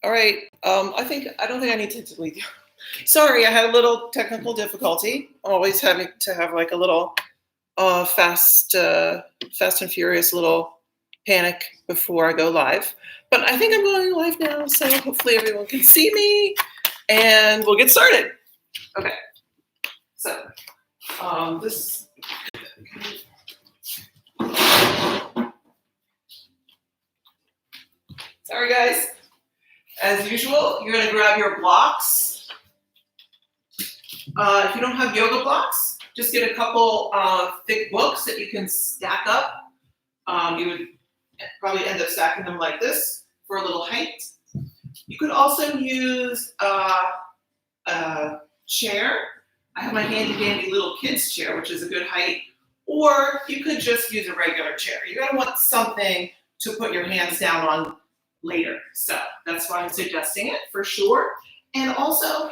All right. I don't think I need to delete you. Sorry, I had a little technical difficulty. Always having to have like a little fast and furious little panic before I go live. But I think I'm going live now, so hopefully everyone can see me, and we'll get started. Okay. So this. Sorry, guys. As usual, you're going to grab your blocks. If you don't have yoga blocks, just get a couple thick books that you can stack up. You would probably end up stacking them like this for a little height. You could also use a chair. I have my handy dandy little kid's chair, which is a good height. Or you could just use a regular chair. You're going to want something to put your hands down on later. So that's why I'm suggesting it for sure. And also,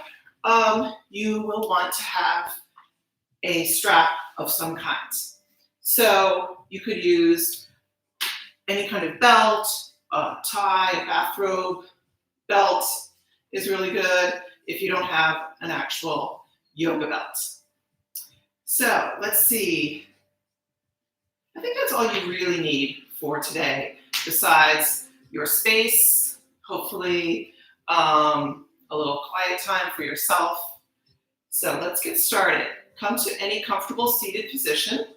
you will want to have a strap of some kind. So you could use any kind of belt, a tie, a bathrobe. Belt is really good if you don't have an actual yoga belt. So let's see. I think that's all you really need for today, besides your space, hopefully a little quiet time for yourself. So let's get started. Come to any comfortable seated position.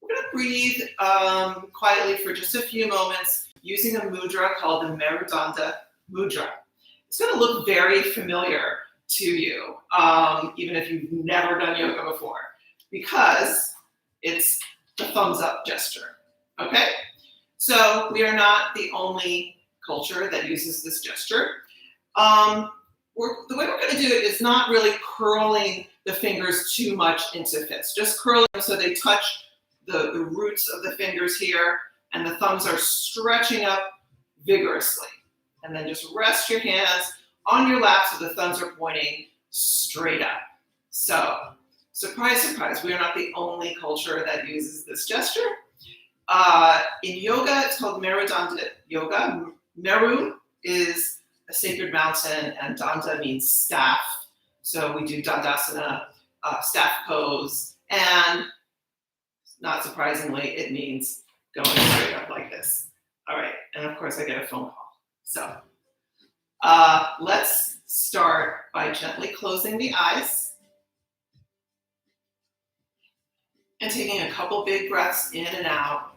We're going to breathe quietly for just a few moments using a mudra called the Merudanda Mudra. It's going to look very familiar to you, even if you've never done yoga before, because it's the thumbs up gesture, okay? So we are not the only culture that uses this gesture. The way we're going to do it is not really curling the fingers too much into fists, just curling them so they touch the roots of the fingers here, and the thumbs are stretching up vigorously. And then just rest your hands on your lap so the thumbs are pointing straight up. So, surprise, surprise, we are not the only culture that uses this gesture. In yoga, it's called Merudanda Yoga. Meru is a sacred mountain, and Danda means staff. So we do Dandasana, staff pose, and not surprisingly, it means going straight up like this. All right, and of course I get a phone call. So let's start by gently closing the eyes and taking a couple big breaths in and out.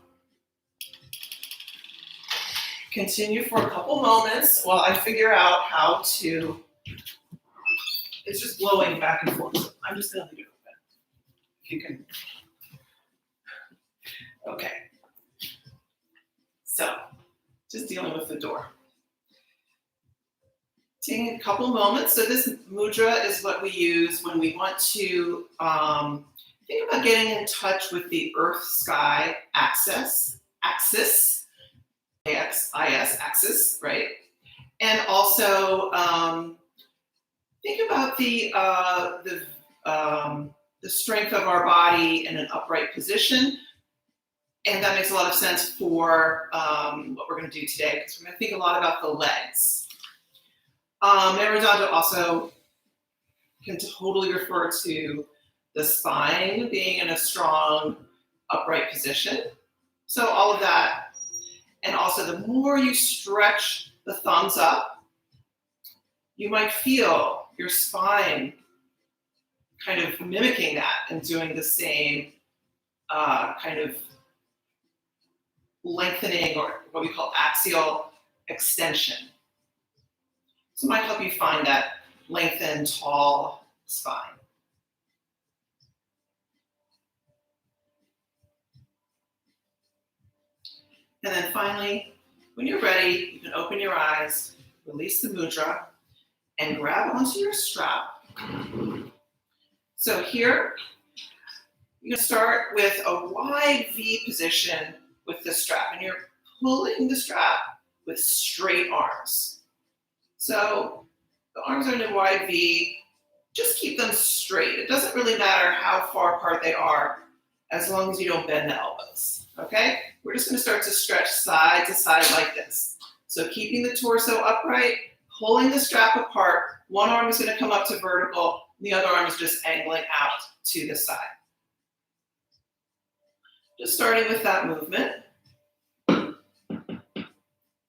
Continue for a couple moments while I figure out how to, it's just blowing back and forth. So I'm just gonna leave it open. If you can, okay. So, just dealing with the door. Taking a couple moments. So this mudra is what we use when we want to think about getting in touch with the earth-sky axis, A-X-I-S, axis, right? And also think about the strength of our body in an upright position. And that makes a lot of sense for what we're going to do today, because we're going to think a lot about the legs. Merudanda also can totally refer to the spine being in a strong, upright position. So all of that. And also, the more you stretch the thumbs up, you might feel your spine kind of mimicking that and doing the same kind of lengthening, or what we call axial extension. So it might help you find that lengthened, tall spine. And then finally, when you're ready, you can open your eyes, release the mudra, and grab onto your strap. So here, you're going to start with a wide V position with the strap, and you're pulling the strap with straight arms. So the arms are in a wide V. Just keep them straight. It doesn't really matter how far apart they are, as long as you don't bend the elbows, okay? We're just going to start to stretch side to side like this. So keeping the torso upright, pulling the strap apart. One arm is going to come up to vertical, the other arm is just angling out to the side. Just starting with that movement. And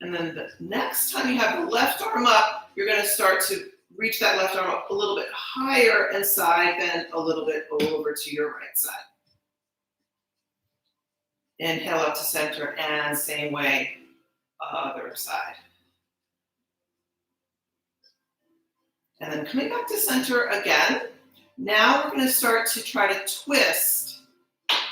then the next time you have the left arm up, you're going to start to reach that left arm up a little bit higher and side bend a little bit over to your right side. Inhale up to center and same way, other side. And then coming back to center again. Now we're going to start to try to twist.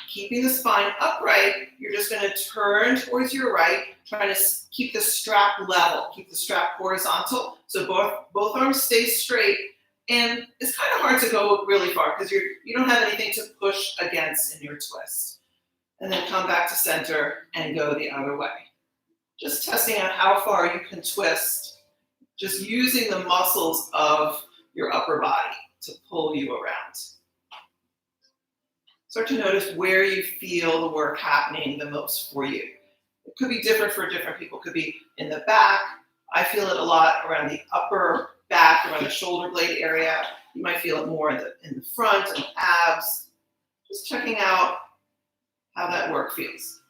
Keeping the spine upright, you're just going to turn towards your right, trying to keep the strap level, keep the strap horizontal, so both arms stay straight. And it's kind of hard to go really far because you don't have anything to push against in your twist. And then come back to center and go the other way. Just testing out how far you can twist, just using the muscles of your upper body to pull you around. Start to notice where you feel the work happening the most for you. It could be different for different people. It could be in the back. I feel it a lot around the upper back, around the shoulder blade area. You might feel it more in the front and abs. Just checking out how that work feels.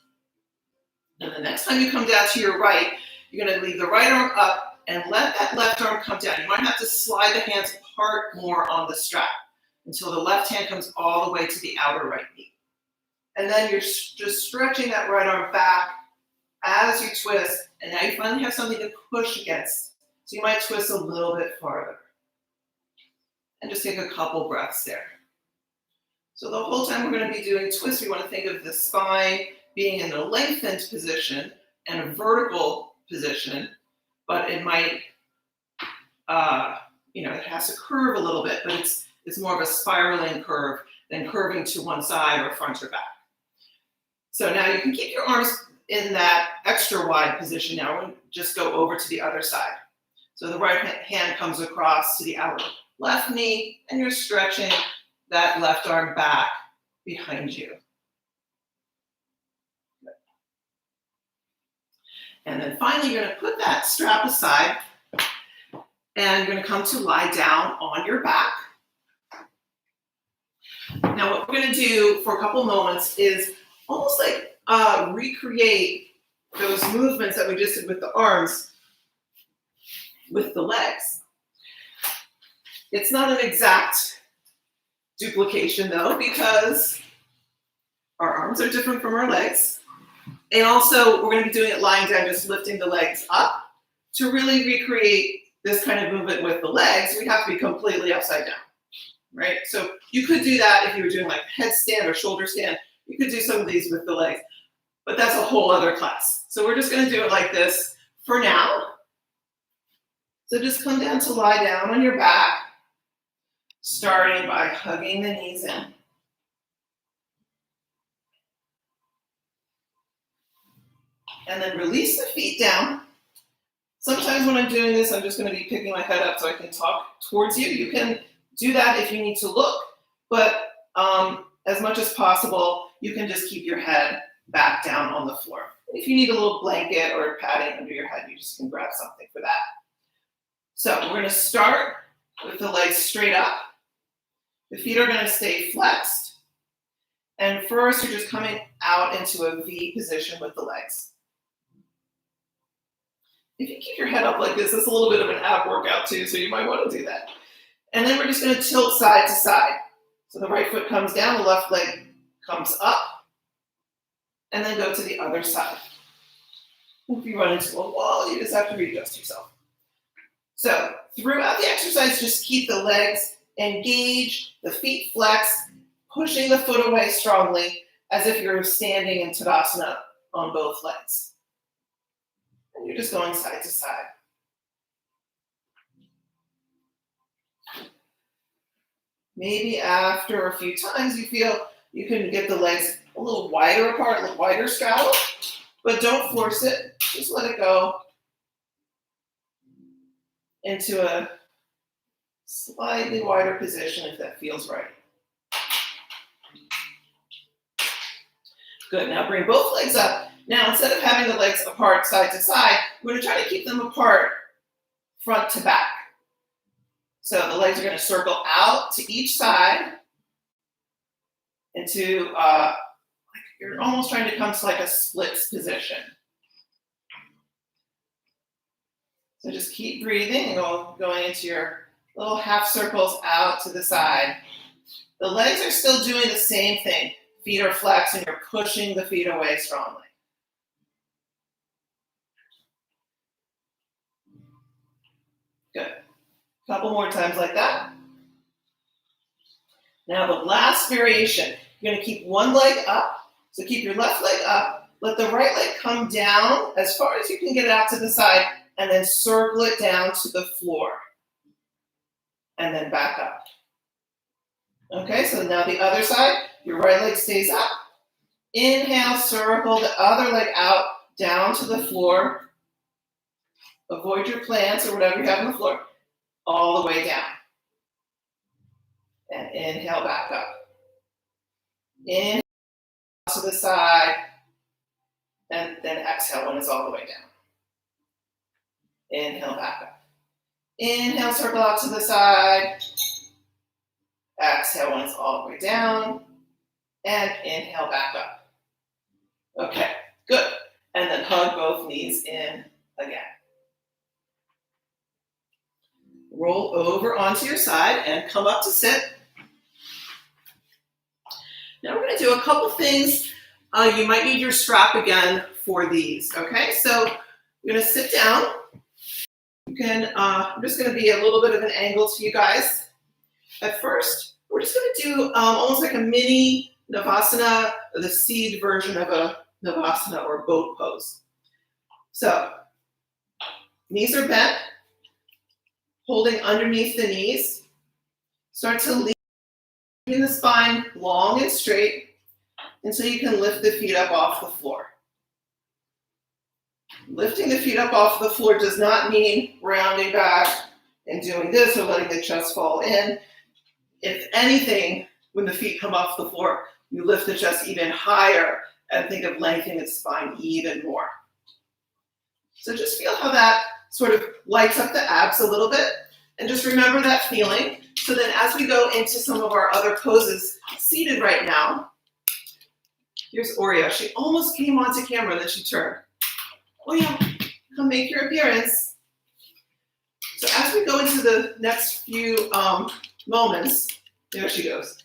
And the next time you come down to your right, you're going to leave the right arm up and let that left arm come down. You might have to slide the hands apart more on the strap until the left hand comes all the way to the outer right knee. And then you're just stretching that right arm back as you twist, and now you finally have something to push against. So you might twist a little bit farther. And just take a couple breaths there. So the whole time we're going to be doing twists, we want to think of the spine being in a lengthened position and a vertical position, but it might, it has to curve a little bit, but it's more of a spiraling curve than curving to one side or front or back. So now you can keep your arms in that extra wide position now and just go over to the other side. So the right hand comes across to the outer left knee and you're stretching that left arm back behind you. And then finally, you're going to put that strap aside and you're going to come to lie down on your back. Now, what we're going to do for a couple moments is almost like recreate those movements that we just did with the arms with the legs. It's not an exact duplication though, because our arms are different from our legs. And also we're going to be doing it lying down, just lifting the legs up. To really recreate this kind of movement with the legs, we have to be completely upside down, right? So you could do that if you were doing like headstand or shoulder stand. You could do some of these with the legs, but that's a whole other class. So we're just going to do it like this for now. So just come down to lie down on your back, starting by hugging the knees in. And then release the feet down. Sometimes when I'm doing this, I'm just going to be picking my head up so I can talk towards you. You can do that if you need to look, but as much as possible, you can just keep your head back down on the floor. If you need a little blanket or padding under your head, you just can grab something for that. So we're going to start with the legs straight up. The feet are going to stay flexed. And first, you're just coming out into a V position with the legs. If you keep your head up like this, it's a little bit of an ab workout too, so you might want to do that. And then we're just going to tilt side to side. So the right foot comes down, the left leg comes up, and then go to the other side. If you run into a wall, you just have to readjust yourself. So throughout the exercise, just keep the legs engaged, the feet flexed, pushing the foot away strongly as if you're standing in Tadasana on both legs. And you're just going side to side. Maybe after a few times you feel you can get the legs a little wider apart, a little wider straddle, but don't force it. Just let it go into a slightly wider position if that feels right. Good, now bring both legs up Now, instead of having the legs apart side to side, we're going to try to keep them apart front to back. So the legs are going to circle out to each side into, you're almost trying to come to like a splits position. So just keep breathing and going into your little half circles out to the side. The legs are still doing the same thing. Feet are flexed and you're pushing the feet away strongly. Good. A couple more times like that. Now the last variation, you're going to keep one leg up. So keep your left leg up. Let the right leg come down as far as you can get it out to the side, and then circle it down to the floor. And then back up. Okay, so now the other side, your right leg stays up. Inhale, circle the other leg out, down to the floor. Avoid your plants or whatever you have on the floor, all the way down. And inhale, back up. Inhale to the side, and then exhale when it's all the way down. Inhale, back up. Inhale, circle out to the side. Exhale when it's all the way down. And inhale, back up. Okay, good. And then hug both knees in again. Roll over onto your side and come up to sit. Now we're going to do a couple things. You might need your strap again for these, okay? So you're going to sit down. You can, I'm just going to be a little bit of an angle to you guys. At first, we're just going to do almost like a mini Navasana, or the seed version of a Navasana or boat pose. So, knees are bent, holding underneath the knees. Start to lean the spine long and straight until you can lift the feet up off the floor. Lifting the feet up off the floor does not mean rounding back and doing this or letting the chest fall in. If anything, when the feet come off the floor, you lift the chest even higher and think of lengthening the spine even more. So just feel how that sort of lights up the abs a little bit, and just remember that feeling. So then as we go into some of our other poses, seated right now, here's Oreo. She almost came onto camera and then she turned. Oreo, come make your appearance. So as we go into the next few moments, there she goes.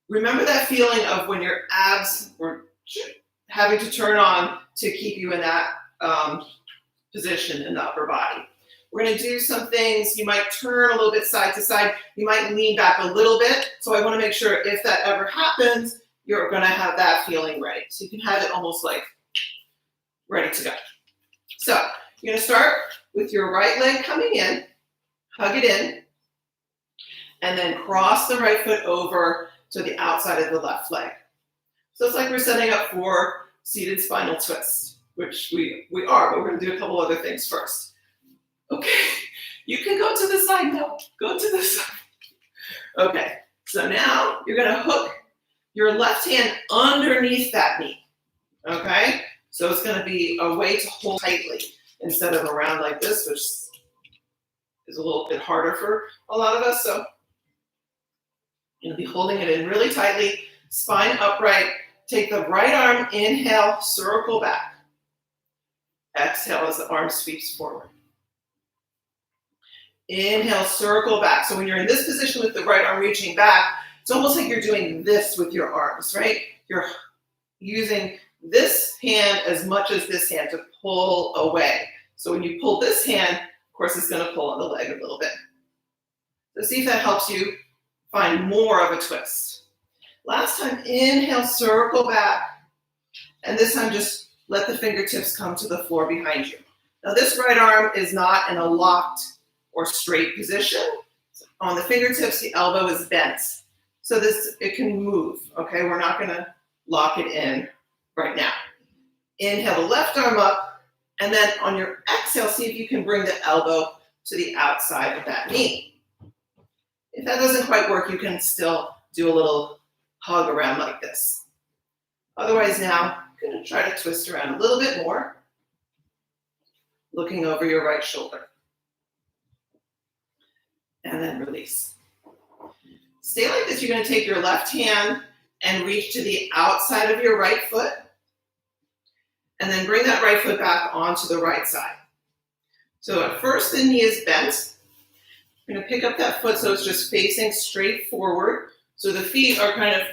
Remember that feeling of when your abs were having to turn on to keep you in that position in the upper body. We're going to do some things. You might turn a little bit side to side. You might lean back a little bit. So I want to make sure if that ever happens, you're going to have that feeling ready. So you can have it almost like ready to go. So you're going to start with your right leg coming in, hug it in, and then cross the right foot over to the outside of the left leg. So it's like we're setting up for seated spinal twist, which we are, but we're going to do a couple other things first. Okay, you can go to the side now. Go to the side. Okay, so now you're going to hook your left hand underneath that knee. Okay, so it's going to be a way to hold tightly instead of around like this, which is a little bit harder for a lot of us. So you're going to be holding it in really tightly, spine upright. Take the right arm, inhale, circle back. Exhale as the arm sweeps forward. Inhale, circle back. So when you're in this position with the right arm reaching back, it's almost like you're doing this with your arms, right? You're using this hand as much as this hand to pull away. So when you pull this hand, of course, it's going to pull on the leg a little bit. So see if that helps you find more of a twist. Last time, inhale, circle back. And this time, just let the fingertips come to the floor behind you. Now, this right arm is not in a locked or straight position. On the fingertips, the elbow is bent. So it can move, okay? We're not gonna lock it in right now. Inhale the left arm up, and then on your exhale, see if you can bring the elbow to the outside of that knee. If that doesn't quite work, you can still do a little hug around like this. Otherwise now, I'm going to try to twist around a little bit more, looking over your right shoulder. And then release. Stay like this. You're going to take your left hand and reach to the outside of your right foot. And then bring that right foot back onto the right side. So at first the knee is bent. You're going to pick up that foot so it's just facing straight forward. So the feet are kind of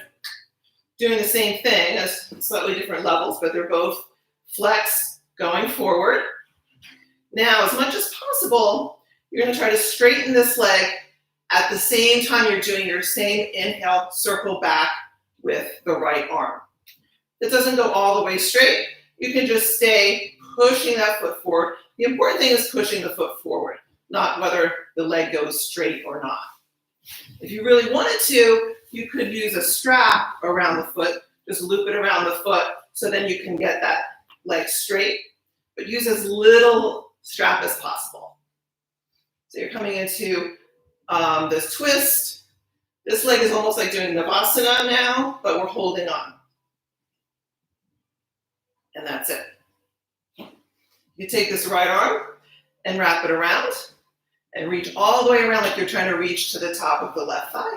doing the same thing as slightly different levels, but they're both flexed going forward. Now, as much as possible, you're going to try to straighten this leg at the same time you're doing your same inhale, circle back with the right arm. If it doesn't go all the way straight, you can just stay pushing that foot forward. The important thing is pushing the foot forward, not whether the leg goes straight or not. If you really wanted to, you could use a strap around the foot, just loop it around the foot so then you can get that leg straight, but use as little strap as possible. So you're coming into this twist. This leg is almost like doing Navasana now, but we're holding on. And that's it. You take this right arm and wrap it around and reach all the way around like you're trying to reach to the top of the left thigh.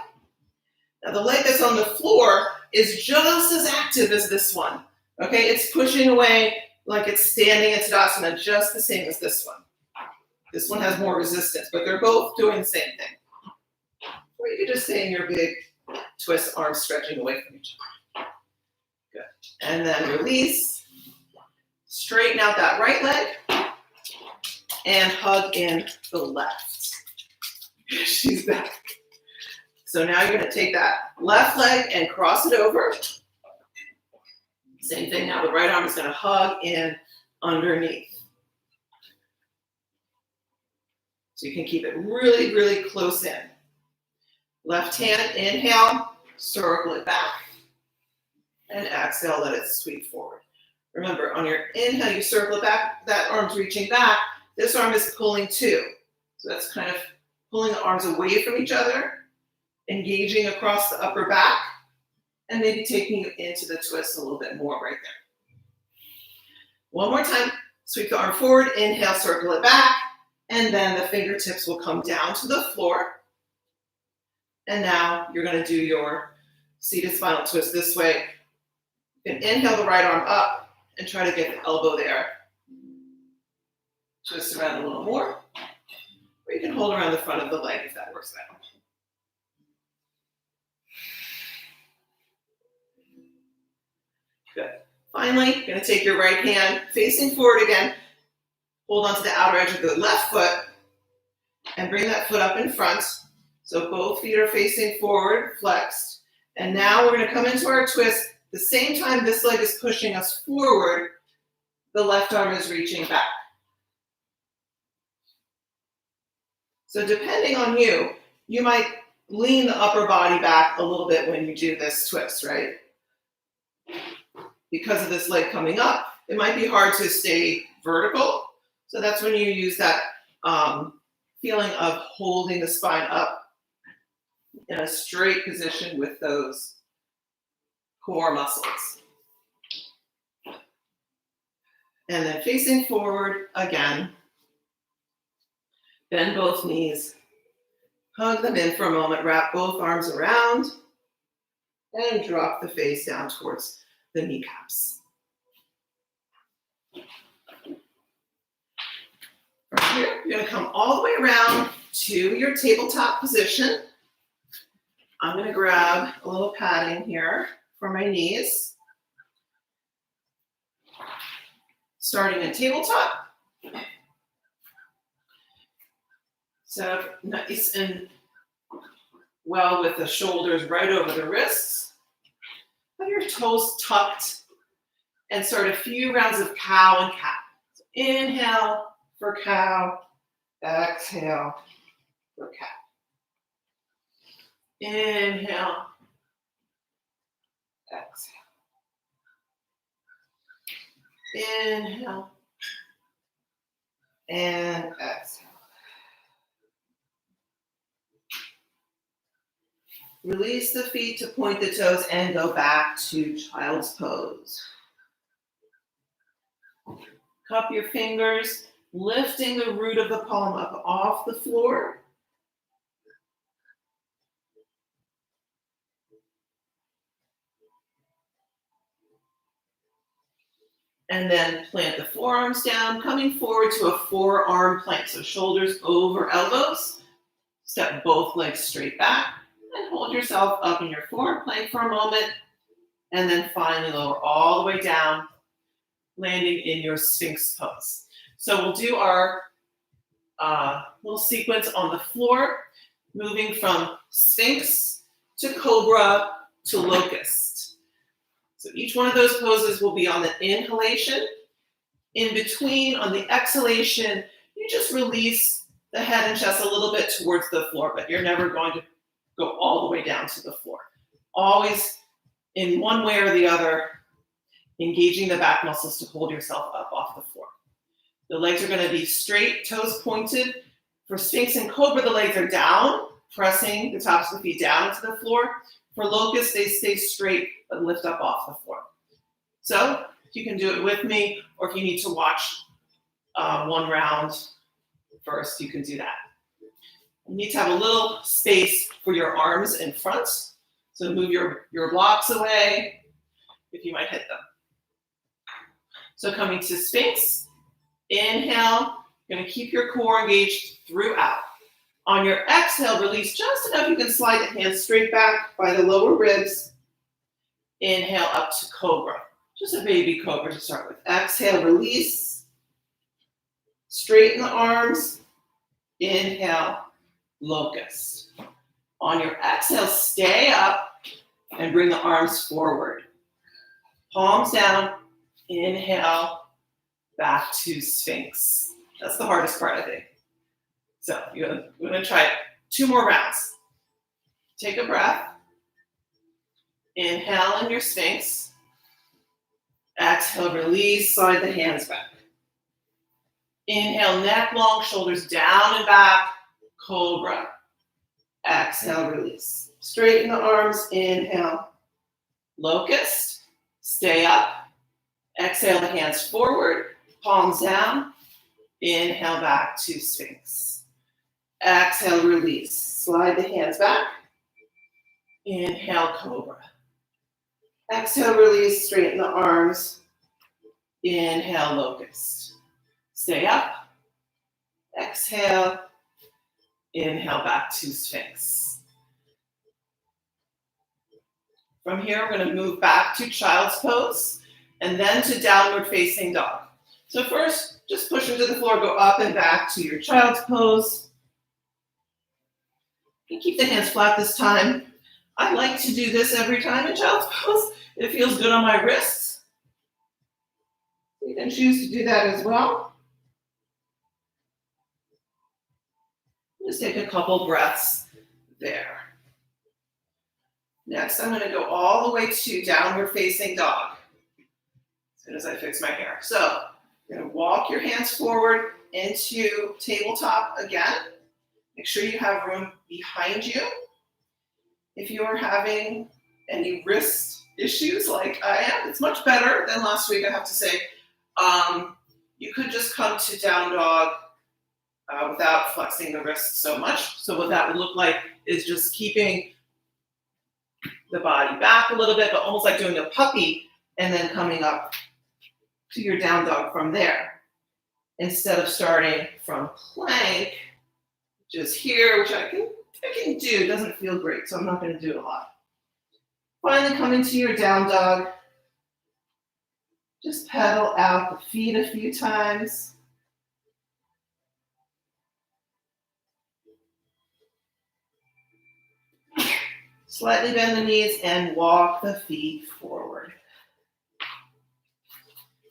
Now the leg that's on the floor is just as active as this one. Okay, it's pushing away like it's standing in Tadasana, just the same as this one. This one has more resistance, but they're both doing the same thing. Or you could just stay in your big twist, arms stretching away from each other. Good. And then release. Straighten out that right leg and hug in the left. She's back. So now you're going to take that left leg and cross it over. Same thing now, the right arm is going to hug in underneath. So you can keep it really, really close in. Left hand, inhale, circle it back. And exhale, let it sweep forward. Remember, on your inhale, you circle it back, that arm's reaching back. This arm is pulling too. So that's kind of pulling the arms away from each other, engaging across the upper back, and maybe taking you into the twist a little bit more right there. One more time, sweep the arm forward, inhale, circle it back, and then the fingertips will come down to the floor. And now you're going to do your seated spinal twist this way. You can inhale the right arm up and try to get the elbow there. Twist around a little more. Or you can hold around the front of the leg if that works better. Good. Finally, you're going to take your right hand facing forward again. Hold onto the outer edge of the left foot and bring that foot up in front. So both feet are facing forward, flexed. And now we're going to come into our twist. The same time this leg is pushing us forward, the left arm is reaching back. So depending on you, you might lean the upper body back a little bit when you do this twist, right? Because of this leg coming up, it might be hard to stay vertical. So that's when you use that feeling of holding the spine up in a straight position with those core muscles. And then facing forward again. Bend both knees. Hug them in for a moment. Wrap both arms around. And drop the face down towards the kneecaps. From here, you're going to come all the way around to your tabletop position. I'm going to grab a little padding here for my knees. Starting in tabletop. Set up nice and well with the shoulders right over the wrists. Have your toes tucked and start a few rounds of cow and cat. So inhale for cow, exhale for cat. Inhale, exhale. Inhale and exhale. Release the feet to point the toes and go back to child's pose. Cup your fingers, lifting the root of the palm up off the floor. And then plant the forearms down, coming forward to a forearm plank. So shoulders over elbows. Step both legs straight back and hold yourself up in your forearm plank for a moment. And then finally lower all the way down, landing in your Sphinx pose. So we'll do our little sequence on the floor, moving from Sphinx to Cobra to Locust. So each one of those poses will be on the inhalation. In between, on the exhalation, you just release the head and chest a little bit towards the floor, but you're never going to go all the way down to the floor. Always in one way or the other, engaging the back muscles to hold yourself up off the floor. The legs are going to be straight, toes pointed. For Sphinx and Cobra, the legs are down, pressing the tops of the feet down into the floor. For Locust, they stay straight, but lift up off the floor. So if you can do it with me, or if you need to watch one round first, you can do that. You need to have a little space for your arms in front. So move your blocks away if you might hit them. So coming to Sphinx, inhale, you're going to keep your core engaged throughout. On your exhale, release just enough you can slide the hands straight back by the lower ribs. Inhale up to Cobra. Just a baby Cobra to start with. Exhale, release. Straighten the arms. Inhale, Locust. On your exhale, stay up and bring the arms forward. Palms down. Inhale, back to Sphinx. That's the hardest part, I think. So we're going to try it 2 more rounds. Take a breath. Inhale in your Sphinx. Exhale, release, slide the hands back. Inhale, neck long, shoulders down and back, Cobra. Exhale, release. Straighten the arms, inhale. Locust, stay up. Exhale the hands forward, palms down. Inhale back to Sphinx. Exhale, release. Slide the hands back. Inhale, Cobra. Exhale, release, straighten the arms. Inhale, Locust. Stay up. Exhale. Inhale, back to Sphinx. From here, we're going to move back to Child's Pose and then to Downward Facing Dog. So first, just push into the floor, go up and back to your Child's Pose. You keep the hands flat this time. I like to do this every time in Child's Pose. It feels good on my wrists. You can choose to do that as well. Just take a couple breaths there. Next, I'm going to go all the way to Downward Facing Dog as soon as I fix my hair. So you're going to walk your hands forward into tabletop again. Make sure you have room behind you. If you are having any wrist issues like I am, it's much better than last week, I have to say. You could just come to down dog without flexing the wrists so much. So what that would look like is just keeping the body back a little bit, but almost like doing a puppy and then coming up to your down dog from there. Instead of starting from plank, just here, which I can do. It doesn't feel great, so I'm not going to do it a lot. Finally, come into your down dog. Just pedal out the feet a few times. Slightly bend the knees and walk the feet forward.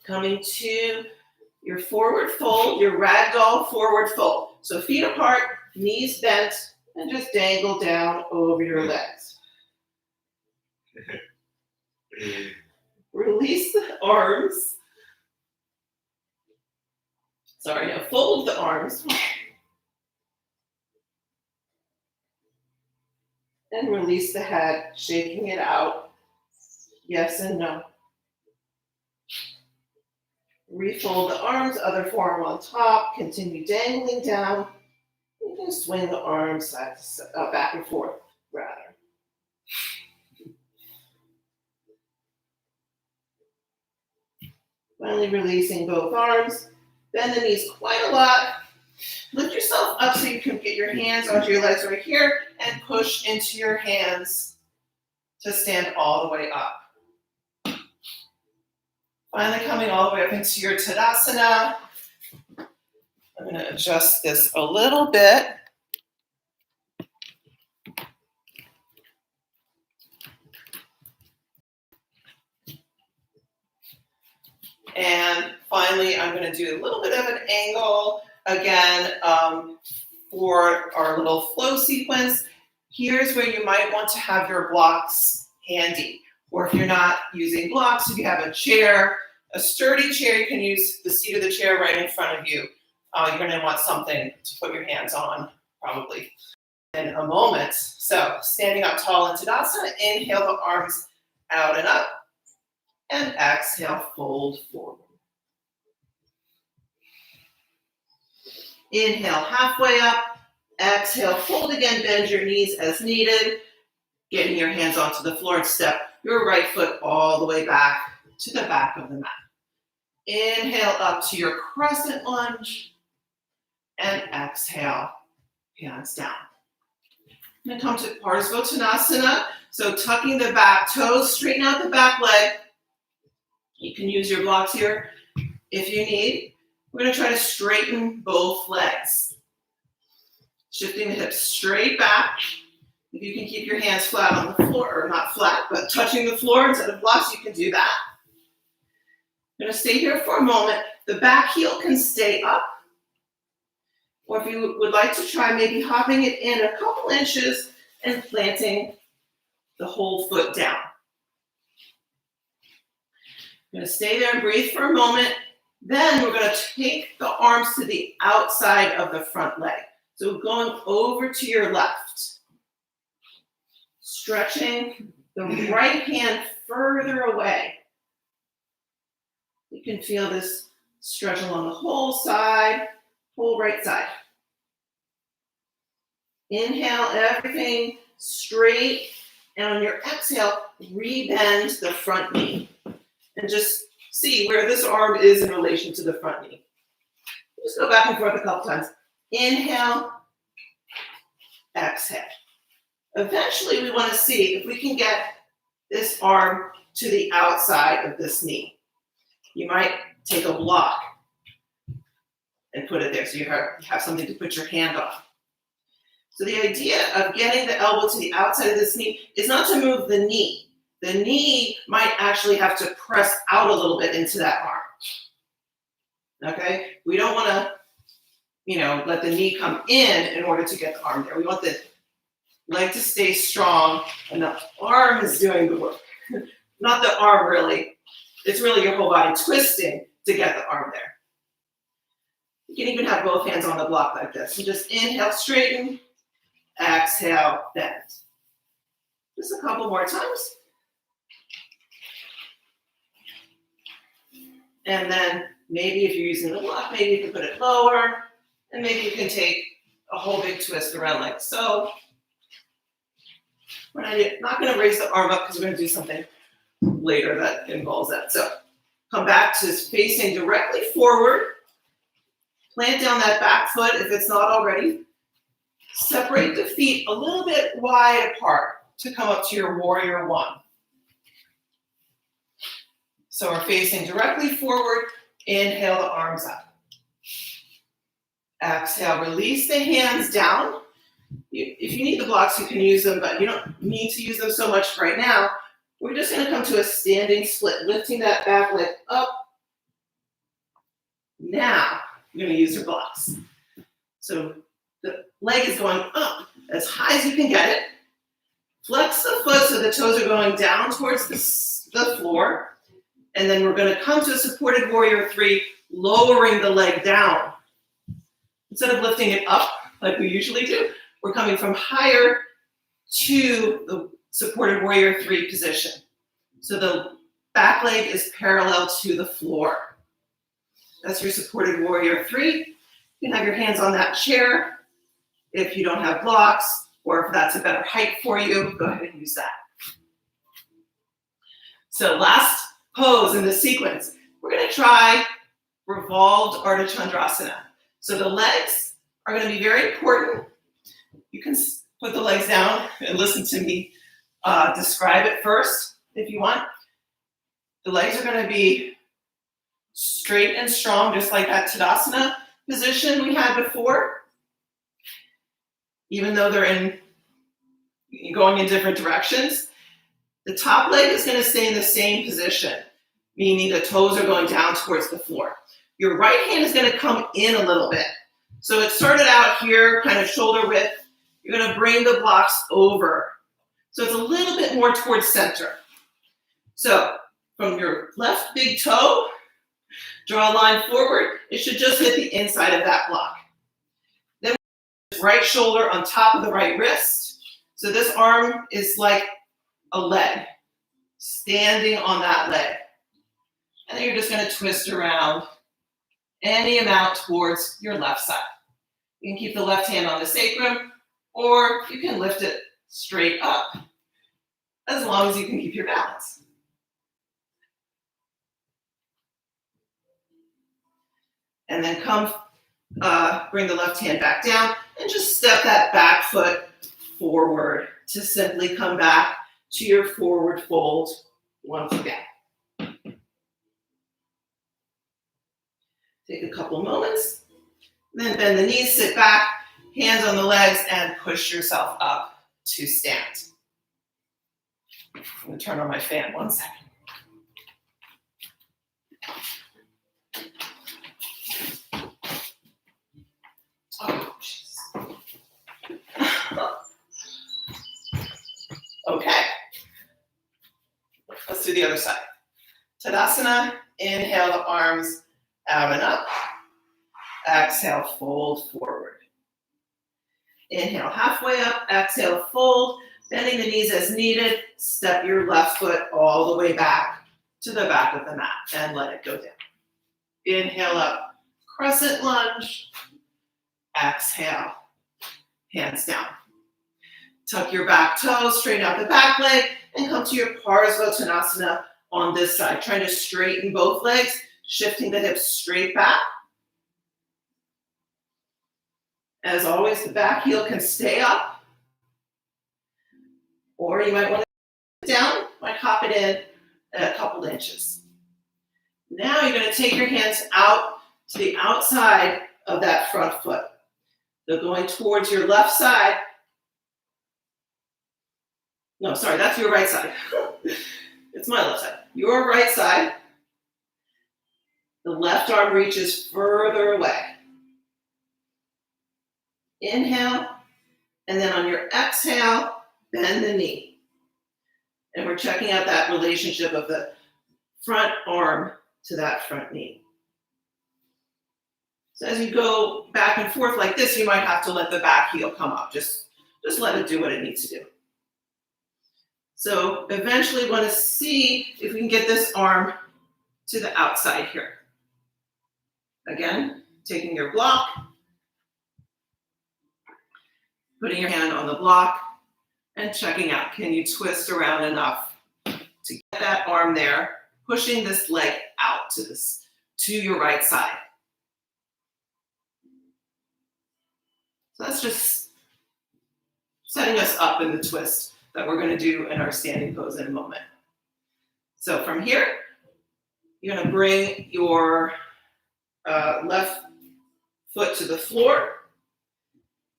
Coming to your forward fold, your ragdoll forward fold. So feet apart, knees bent, and just dangle down over your legs. Release the arms. Now fold the arms. And release the head, shaking it out. Yes and no. Refold the arms, other forearm on top. Continue dangling down. You can swing the arms side to side, back and forth, rather. Finally releasing both arms. Bend the knees quite a lot. Lift yourself up so you can get your hands onto your legs right here and push into your hands to stand all the way up. Finally coming all the way up into your Tadasana. I'm going to adjust this a little bit. And finally, I'm going to do a little bit of an angle again for our little flow sequence. Here's where you might want to have your blocks handy. Or if you're not using blocks, if you have a chair, a sturdy chair, you can use the seat of the chair right in front of you. You're going to want something to put your hands on, probably, in a moment. So standing up tall in Tadasana, inhale the arms out and up. And exhale, fold forward. Inhale, halfway up. Exhale, fold again, bend your knees as needed. Getting your hands onto the floor and step your right foot all the way back to the back of the mat. Inhale up to your crescent lunge. And exhale, hands down. I'm going to come to Parsvottanasana. So tucking the back toes, straighten out the back leg. You can use your blocks here if you need. We're going to try to straighten both legs. Shifting the hips straight back. If you can keep your hands flat on the floor, or not flat, but touching the floor instead of blocks, you can do that. I'm going to stay here for a moment. The back heel can stay up. Or if you would like to try maybe hopping it in a couple inches and planting the whole foot down. I'm going to stay there and breathe for a moment. Then we're going to take the arms to the outside of the front leg. So going over to your left. Stretching the right hand further away. You can feel this stretch along the whole side, whole right side. Inhale everything straight, and on your exhale, rebend the front knee. And just see where this arm is in relation to the front knee. Just go back and forth a couple times. Inhale, exhale. Eventually, we want to see if we can get this arm to the outside of this knee. You might take a block and put it there so you have something to put your hand on. So the idea of getting the elbow to the outside of this knee is not to move the knee. The knee might actually have to press out a little bit into that arm. Okay? We don't want to, let the knee come in order to get the arm there. We want the leg to stay strong, and the arm is doing the work. Not the arm, really. It's really your whole body twisting to get the arm there. You can even have both hands on the block like this. You just inhale, straighten, exhale, bend. Just a couple more times. And then maybe if you're using the block, maybe you can put it lower, and maybe you can take a whole big twist around like so. We're not going to raise the arm up because we're going to do something later that involves that. So come back to facing directly forward. Plant down that back foot if it's not already. Separate the feet a little bit wide apart to come up to your warrior one. So we're facing directly forward. Inhale the arms up. Exhale, release the hands down. If you need the blocks, you can use them, but you don't need to use them so much right now. We're just going to come to a standing split, lifting that back leg up. Now, you're going to use your blocks. So the leg is going up as high as you can get it. Flex the foot so the toes are going down towards the floor. And then we're going to come to a supported warrior three, lowering the leg down. Instead of lifting it up like we usually do, we're coming from higher to the supported warrior 3 position. So the back leg is parallel to the floor. That's your supported warrior 3. You can have your hands on that chair. If you don't have blocks, or if that's a better height for you, go ahead and use that. So last pose in the sequence, we're gonna try revolved Ardha Chandrasana. So the legs are gonna be very important. You can put the legs down and listen to me describe it first if you want. The legs are gonna be straight and strong, just like that Tadasana position we had before. Even though they're going in different directions, the top leg is going to stay in the same position, meaning the toes are going down towards the floor. Your right hand is going to come in a little bit. So it started out here, kind of shoulder width. You're going to bring the blocks over. So it's a little bit more towards center. So from your left big toe, draw a line forward. It should just hit the inside of that block. Then right shoulder on top of the right wrist. So this arm is like a leg, standing on that leg. And then you're just going to twist around any amount towards your left side. You can keep the left hand on the sacrum, or you can lift it straight up, as long as you can keep your balance. And then bring the left hand back down and just step that back foot forward to simply come back to your forward fold once again. Take a couple moments, then bend the knees, sit back, hands on the legs, and push yourself up to stand. I'm going to turn on my fan 1 second. Oh, jeez. Okay. Let's do the other side. Tadasana, inhale the arms out and up. Exhale, fold forward. Inhale, halfway up. Exhale, fold. Bending the knees as needed. Step your left foot all the way back to the back of the mat and let it go down. Inhale up, crescent lunge. Exhale, hands down. Tuck your back toes, straighten out the back leg, and come to your Parsvottanasana on this side. Trying to straighten both legs, shifting the hips straight back. As always, the back heel can stay up, or you might want to sit down, might hop it in a couple inches. Now you're going to take your hands out to the outside of that front foot. So going towards your left side. No, sorry, that's your right side. It's my left side. Your right side. The left arm reaches further away. Inhale, and then on your exhale, bend the knee. And we're checking out that relationship of the front arm to that front knee. So as you go back and forth like this, you might have to let the back heel come up. Just let it do what it needs to do. So eventually want to see if we can get this arm to the outside here. Again, taking your block, putting your hand on the block, and checking out. Can you twist around enough to get that arm there, pushing this leg out to your right side. So that's just setting us up in the twist that we're going to do in our standing pose in a moment. So from here, you're going to bring your left foot to the floor,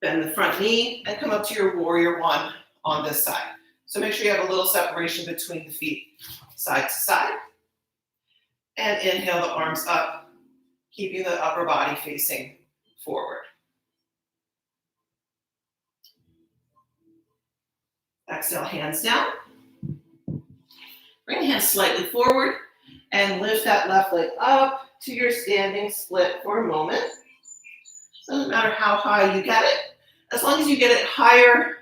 bend the front knee, and come up to your warrior 1 on this side. So make sure you have a little separation between the feet, side to side. And inhale the arms up, keeping the upper body facing forward. Exhale, hands down. Bring the hands slightly forward and lift that left leg up to your standing split for a moment. Doesn't matter how high you get it. As long as you get it higher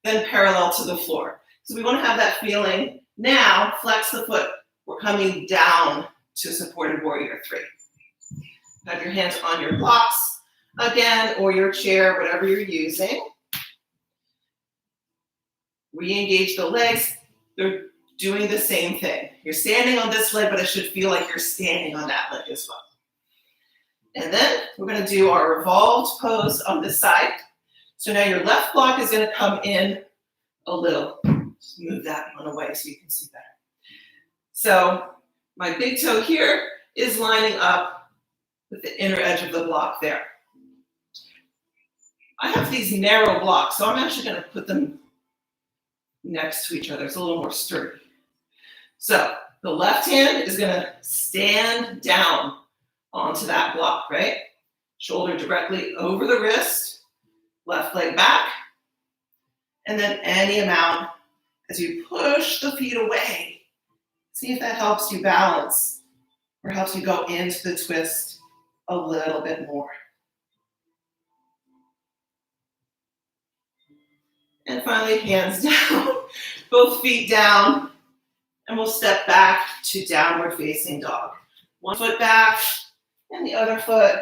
then parallel to the floor. So we want to have that feeling. Now, flex the foot. We're coming down to supported warrior 3. Have your hands on your blocks again, or your chair, whatever you're using. Re-engage the legs. They're doing the same thing. You're standing on this leg, but it should feel like you're standing on that leg as well. And then we're going to do our revolved pose on this side. So now your left block is going to come in a little. Just move that one away so you can see better. So my big toe here is lining up with the inner edge of the block there. I have these narrow blocks, so I'm actually going to put them next to each other. It's a little more sturdy. So the left hand is going to stand down onto that block, right? Shoulder directly over the wrist, left leg back, and then any amount as you push the feet away. See if that helps you balance or helps you go into the twist a little bit more. And finally, hands down, both feet down, and we'll step back to downward facing dog. One foot back, and the other foot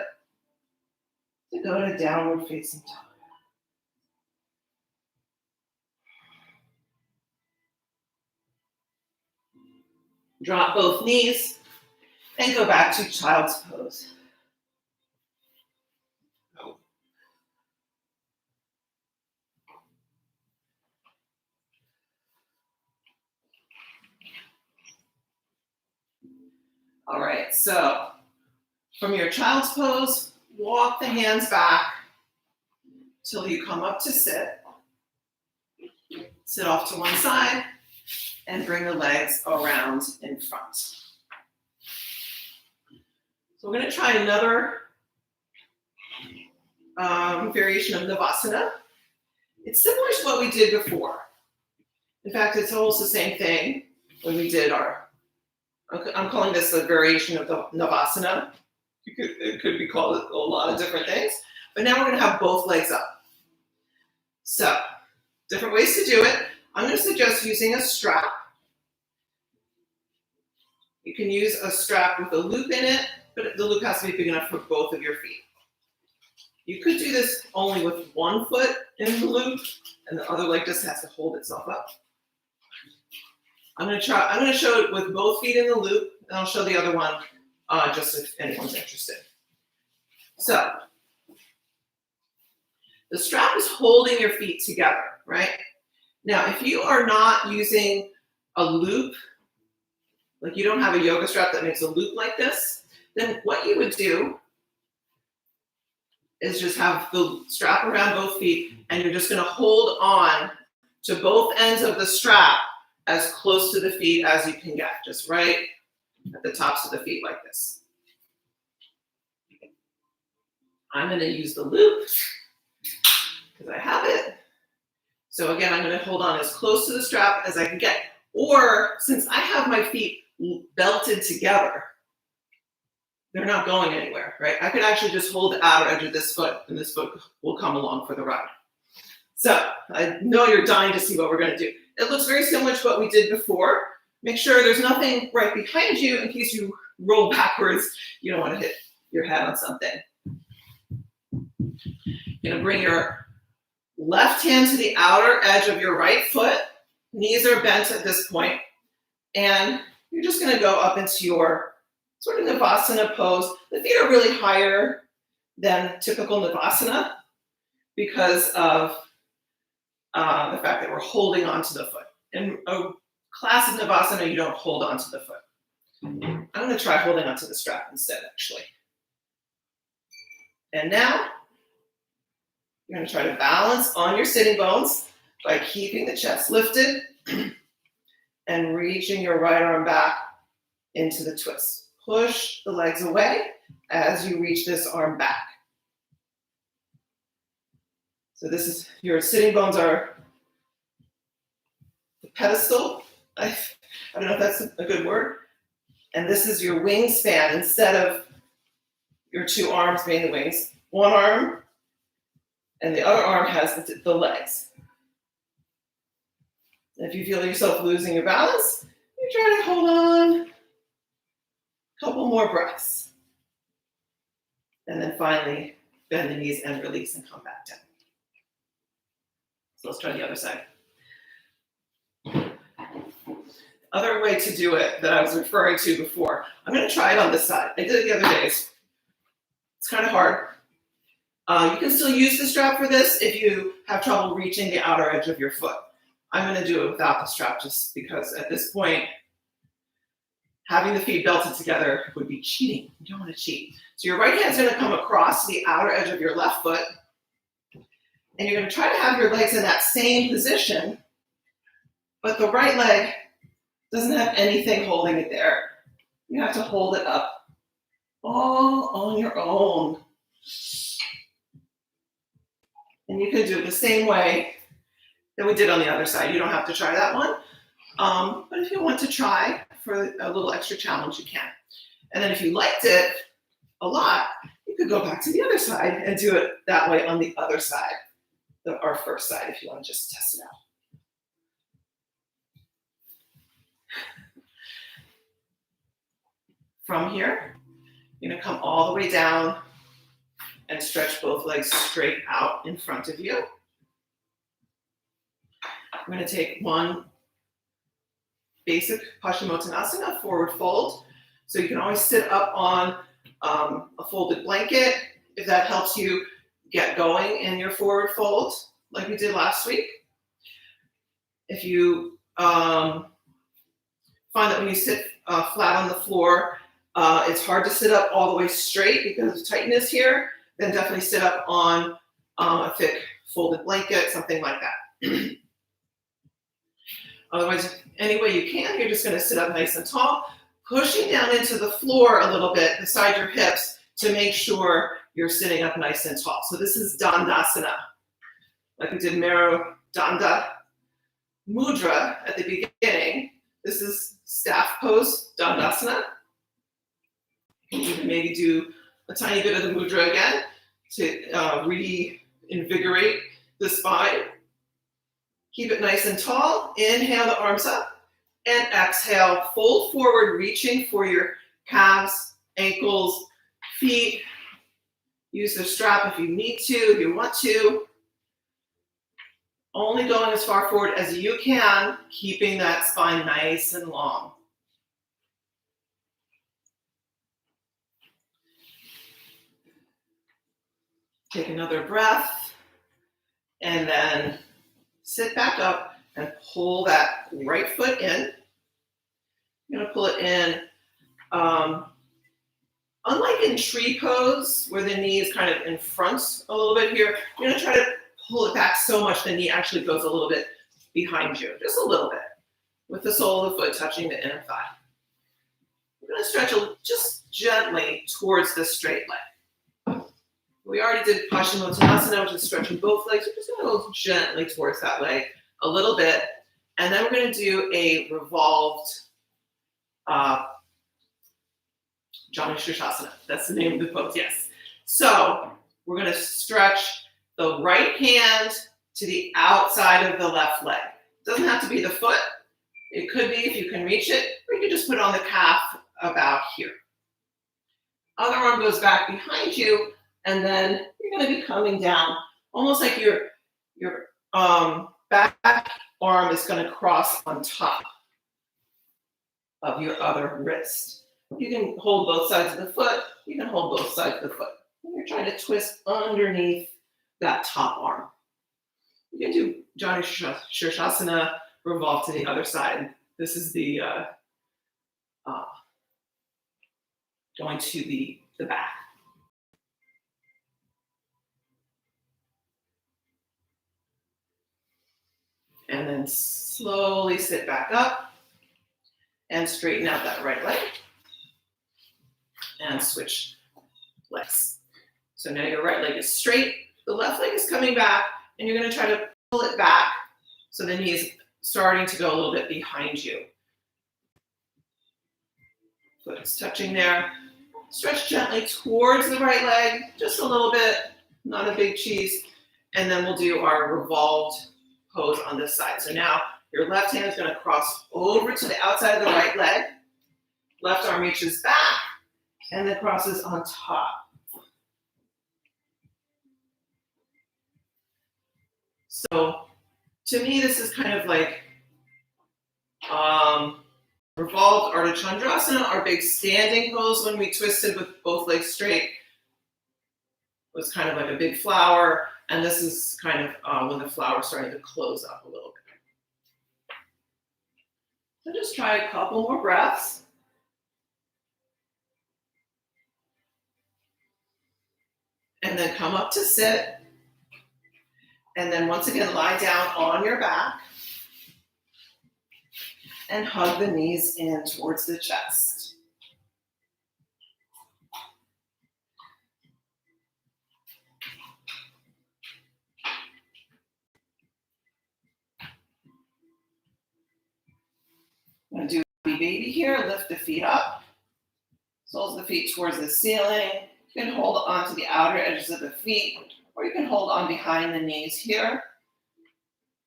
to go to downward facing dog. Drop both knees and go back to child's pose. All right, so from your child's pose, walk the hands back till you come up to sit. Sit off to one side and bring the legs around in front. So we're going to try another variation of Navasana. It's similar to what we did before. In fact, it's almost the same thing when we did I'm calling this a variation of the Navasana. It could be called a lot of different things, but now we're going to have both legs up. So, different ways to do it. I'm going to suggest using a strap. You can use a strap with a loop in it, but the loop has to be big enough for both of your feet. You could do this only with one foot in the loop, and the other leg just has to hold itself up. I'm going to show it with both feet in the loop, and I'll show the other one just if anyone's interested. So, the strap is holding your feet together, right? Now, if you are not using a loop, like you don't have a yoga strap that makes a loop like this, then what you would do is just have the strap around both feet, and you're just going to hold on to both ends of the strap as close to the feet as you can get, just right at the tops of the feet like this. I'm going to use the loop because I have it. So again, I'm going to hold on as close to the strap as I can get. Or since I have my feet belted together, they're not going anywhere, right? I could actually just hold the outer edge of this foot, and this foot will come along for the ride. So I know you're dying to see what we're going to do. It looks very similar to what we did before. Make sure there's nothing right behind you in case you roll backwards. You don't want to hit your head on something. You're going to bring your left hand to the outer edge of your right foot. Knees are bent at this point. And you're just going to go up into your sort of Navasana pose. The feet are really higher than typical Navasana because of the fact that we're holding onto the foot. In a classic Navasana, you don't hold onto the foot. I'm going to try holding onto the strap instead, actually. And now, you're going to try to balance on your sitting bones by keeping the chest lifted and reaching your right arm back into the twist. Push the legs away as you reach this arm back. So this is, your sitting bones are the pedestal. I don't know if that's a good word. And this is your wingspan instead of your two arms being the wings. One arm and the other arm has the legs. If you feel yourself losing your balance, you try to hold on. A couple more breaths. And then finally, bend the knees and release and come back down. So let's try the other side. Other way to do it that I was referring to before. I'm going to try it on this side. I did it the other days. It's kind of hard. You can still use the strap for this if you have trouble reaching the outer edge of your foot. I'm going to do it without the strap just because at this point, having the feet belted together would be cheating. You don't want to cheat. So your right hand's going to come across the outer edge of your left foot. And you're going to try to have your legs in that same position, but the right leg doesn't have anything holding it there. You have to hold it up all on your own. And you can do it the same way that we did on the other side. You don't have to try that one. But if you want to try for a little extra challenge, you can. And then if you liked it a lot, you could go back to the other side and do it that way on the other side, our first side, if you want to just test it out. From here, you're going to come all the way down and stretch both legs straight out in front of you. I'm going to take one basic Paschimottanasana, forward fold. So you can always sit up on a folded blanket if that helps you get going in your forward fold like we did last week. If you find that when you sit flat on the floor, it's hard to sit up all the way straight because of tightness here, then definitely sit up on a thick folded blanket, something like that. Otherwise, any way you can, you're just going to sit up nice and tall, pushing down into the floor a little bit beside your hips to make sure you're sitting up nice and tall. So this is Dandasana. Like we did Marudanda Mudra at the beginning. This is staff pose, Dandasana. You can maybe do a tiny bit of the mudra again to reinvigorate the spine. Keep it nice and tall. Inhale the arms up and exhale. Fold forward, reaching for your calves, ankles, feet. Use the strap if you need to, if you want to. Only going as far forward as you can, keeping that spine nice and long. Take another breath, and then sit back up and pull that right foot in. You're going to pull it in. Unlike in tree pose, where the knee is kind of in front a little bit here, you're going to try to pull it back so much the knee actually goes a little bit behind you, just a little bit, with the sole of the foot touching the inner thigh. You're going to stretch just gently towards the straight leg. We already did Paschimottanasana, which is stretching both legs. We're just going to go gently towards that leg a little bit. And then we're going to do a revolved Janu Shirshasana. That's the name of the pose, yes. So we're going to stretch the right hand to the outside of the left leg. It doesn't have to be the foot. It could be if you can reach it, or you can just put it on the calf about here. Other arm goes back behind you. And then you're going to be coming down, almost like your back arm is going to cross on top of your other wrist. You can hold both sides of the foot. You can hold both sides of the foot. And you're trying to twist underneath that top arm. You can do Janu Shirshasana, revolve to the other side. This is the going to the back. And then slowly sit back up and straighten out that right leg and switch legs. So now your right leg is straight, the left leg is coming back, and you're going to try to pull it back so the knee is starting to go a little bit behind you. Foot is touching there. Stretch gently towards the right leg, just a little bit, not a big cheese. And then we'll do our revolved pose on this side. So now Your left hand is going to cross over to the outside of the right leg. Left arm reaches back and then crosses on top. So to me, this is kind of like revolved Ardha Chandrasana, our big standing pose when we twisted with both legs straight. Was kind of like a big flower, and this is kind of when the flower is starting to close up a little bit. So just try a couple more breaths. And then come up to sit. And then once again, lie down on your back. And hug the knees in towards the chest. I'm going to do baby here. Lift the feet up. Soles of the feet towards the ceiling. You can hold on to the outer edges of the feet, or you can hold on behind the knees here.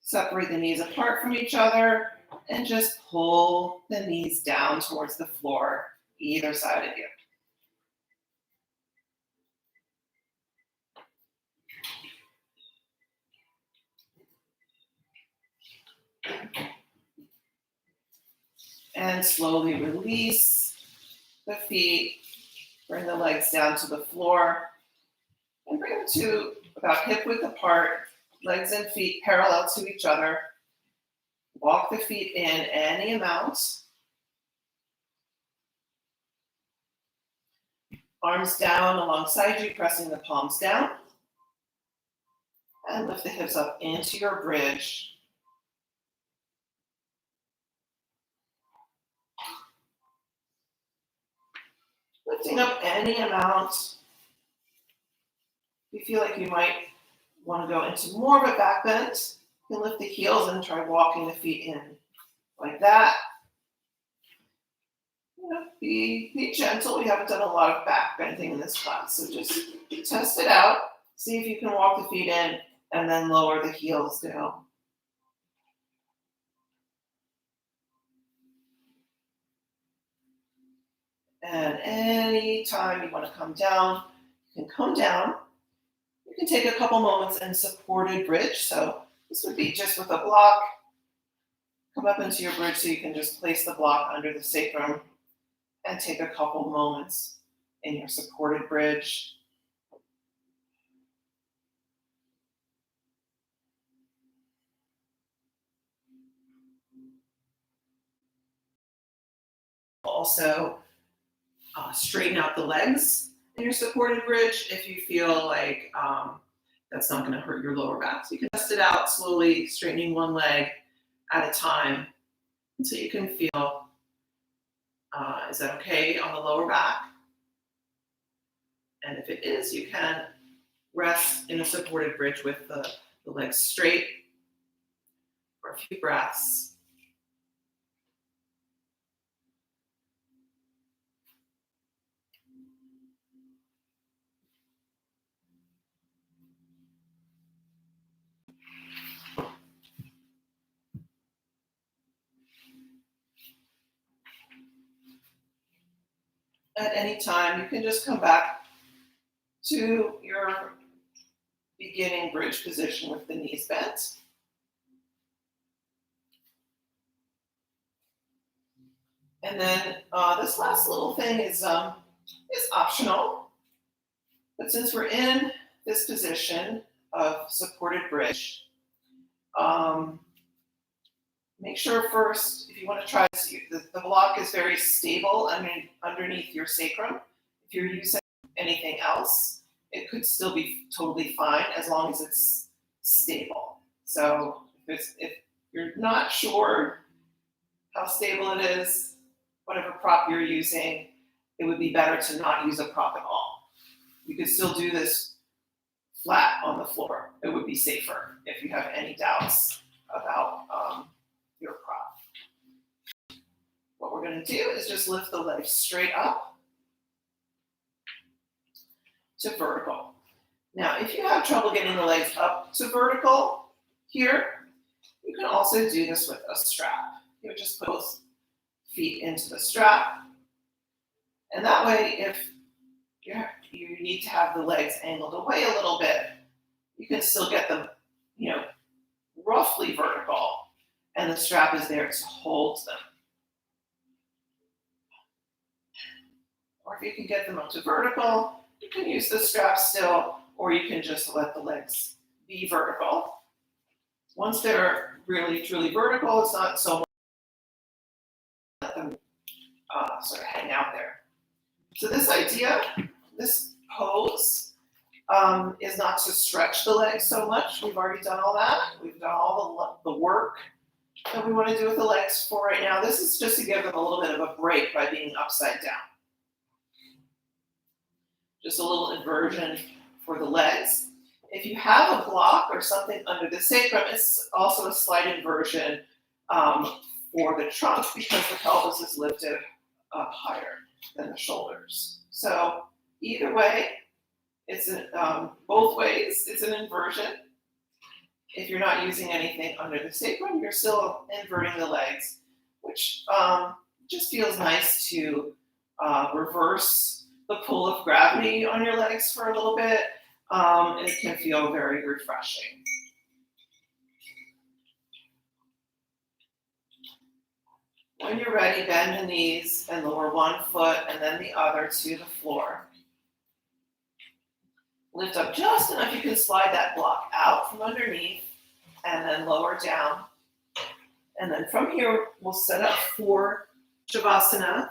Separate the knees apart from each other and just pull the knees down towards the floor, either side of you. And slowly release the feet. Bring the legs down to the floor. And bring them to about hip width apart. Legs and feet parallel to each other. Walk the feet in any amount. Arms down alongside you, pressing the palms down. And lift the hips up into your bridge. Lifting up any amount. If you feel like you might want to go into more of a back bend, you can lift the heels and try walking the feet in like that. Be gentle. We haven't done a lot of back bending in this class, so just test it out. See if you can walk the feet in and then lower the heels down. And anytime you want to come down, you can come down. You can take a couple moments in supported bridge. So this would be just with a block. Come up into your bridge so you can just place the block under the sacrum and take a couple moments in your supported bridge. Also, straighten out the legs in your supported bridge if you feel like that's not going to hurt your lower back. So you can test it out slowly, straightening one leg at a time until you can feel, is that okay on the lower back? And if it is, you can rest in a supported bridge with the legs straight for a few breaths. At any time, you can just come back to your beginning bridge position with the knees bent. And then this last little thing is optional. But since we're in this position of supported bridge, make sure first, if you want to try this, the block is very stable underneath your sacrum. If you're using anything else, it could still be totally fine as long as it's stable. So if you're not sure how stable it is, whatever prop you're using, it would be better to not use a prop at all. You could still do this flat on the floor. It would be safer if you have any doubts about your prop. What we're going to do is just lift the legs straight up to vertical. Now, if you have trouble getting the legs up to vertical here, you can also do this with a strap. You would just put both feet into the strap. And that way, if you need to have the legs angled away a little bit, you can still get them, roughly vertical. And the strap is there to hold them. Or if you can get them up to vertical, you can use the strap still, or you can just let the legs be vertical. Once they're really, truly vertical, it's not so much let them sort of hang out there. So this idea, this pose, is not to stretch the legs so much. We've already done all that. We've done all the work that we want to do with the legs for right now. This is just to give them a little bit of a break by being upside down. Just a little inversion for the legs. If you have a block or something under the sacrum, it's also a slight inversion for the trunk because the pelvis is lifted up higher than the shoulders. So either way, it's both ways, it's an inversion. If you're not using anything under the sacrum, you're still inverting the legs, which just feels nice to reverse the pull of gravity on your legs for a little bit. It can feel very refreshing. When you're ready, bend the knees and lower one foot and then the other to the floor. Lift up just enough you can slide that block out from underneath and then lower down. And then from here, we'll set up for Shavasana.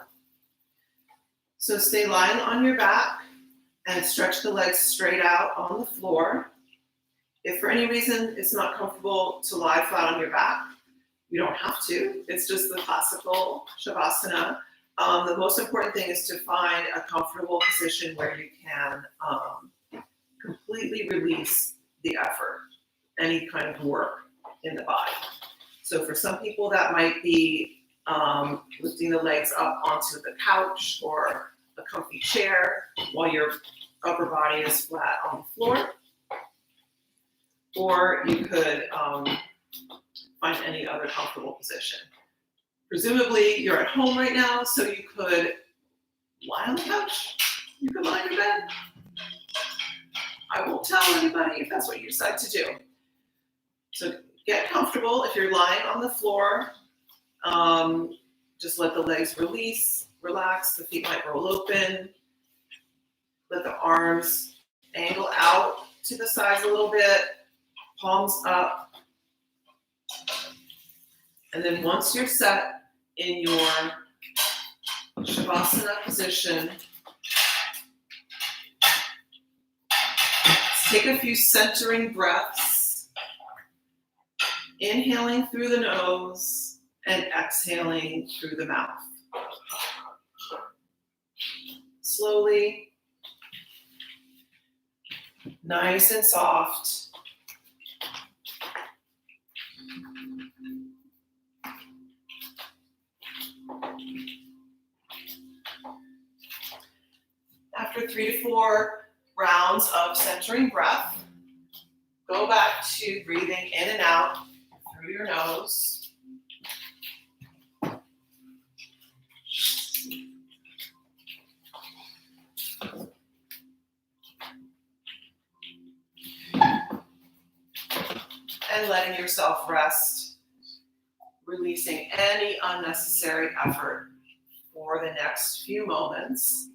So stay lying on your back and stretch the legs straight out on the floor. If for any reason it's not comfortable to lie flat on your back, you don't have to. It's just the classical Shavasana. The most important thing is to find a comfortable position where you can completely release the effort, any kind of work in the body. So for some people that might be lifting the legs up onto the couch or a comfy chair while your upper body is flat on the floor. Or you could find any other comfortable position. Presumably you're at home right now, so you could lie on the couch. You could lie in your bed. I won't tell anybody if that's what you decide to do. So get comfortable. If you're lying on the floor, just let the legs release, relax. The feet might roll open. Let the arms angle out to the sides a little bit, palms up. And then once you're set in your Shavasana position, take a few centering breaths, inhaling through the nose and exhaling through the mouth. Slowly, nice and soft. After 3 to 4 rounds of centering breath, go back to breathing in and out through your nose. And letting yourself rest, releasing any unnecessary effort for the next few moments.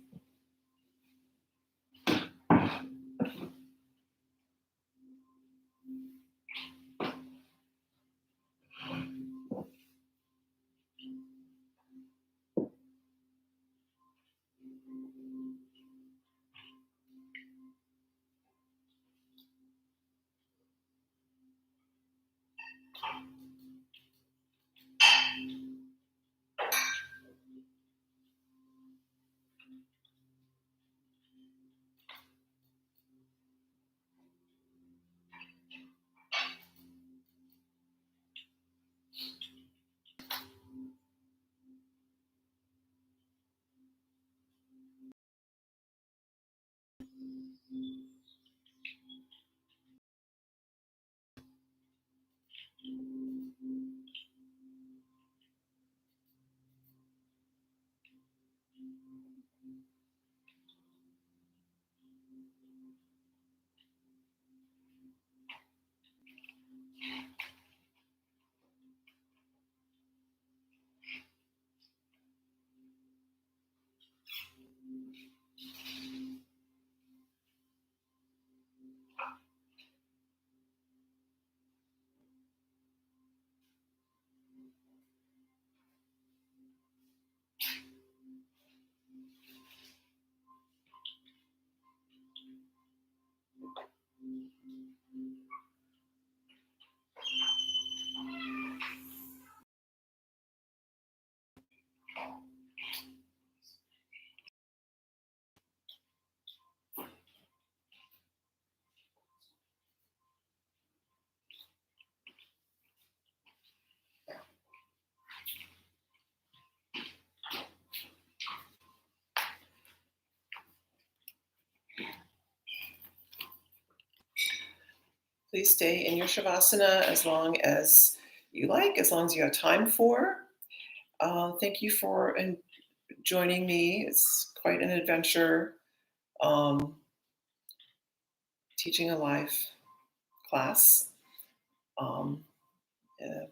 Please stay in your Shavasana as long as you like, as long as you have time for. Thank you for joining me. It's quite an adventure teaching a live class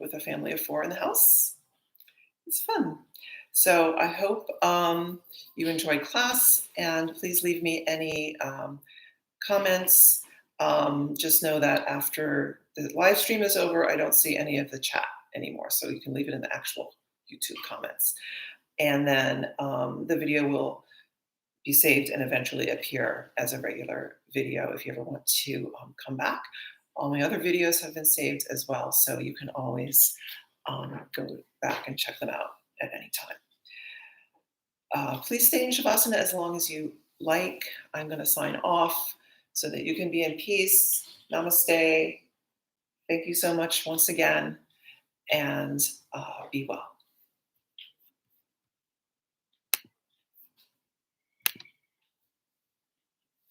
with a family of 4 in the house. It's fun. So I hope you enjoyed class, and please leave me any comments. Just know that after the live stream is over, I don't see any of the chat anymore, so you can leave it in the actual YouTube comments. And then the video will be saved and eventually appear as a regular video if you ever want to come back. All my other videos have been saved as well, so you can always go back and check them out at any time. Please stay in Shavasana as long as you like. I'm going to sign off so that you can be in peace. Namaste. Thank you so much once again, and be well.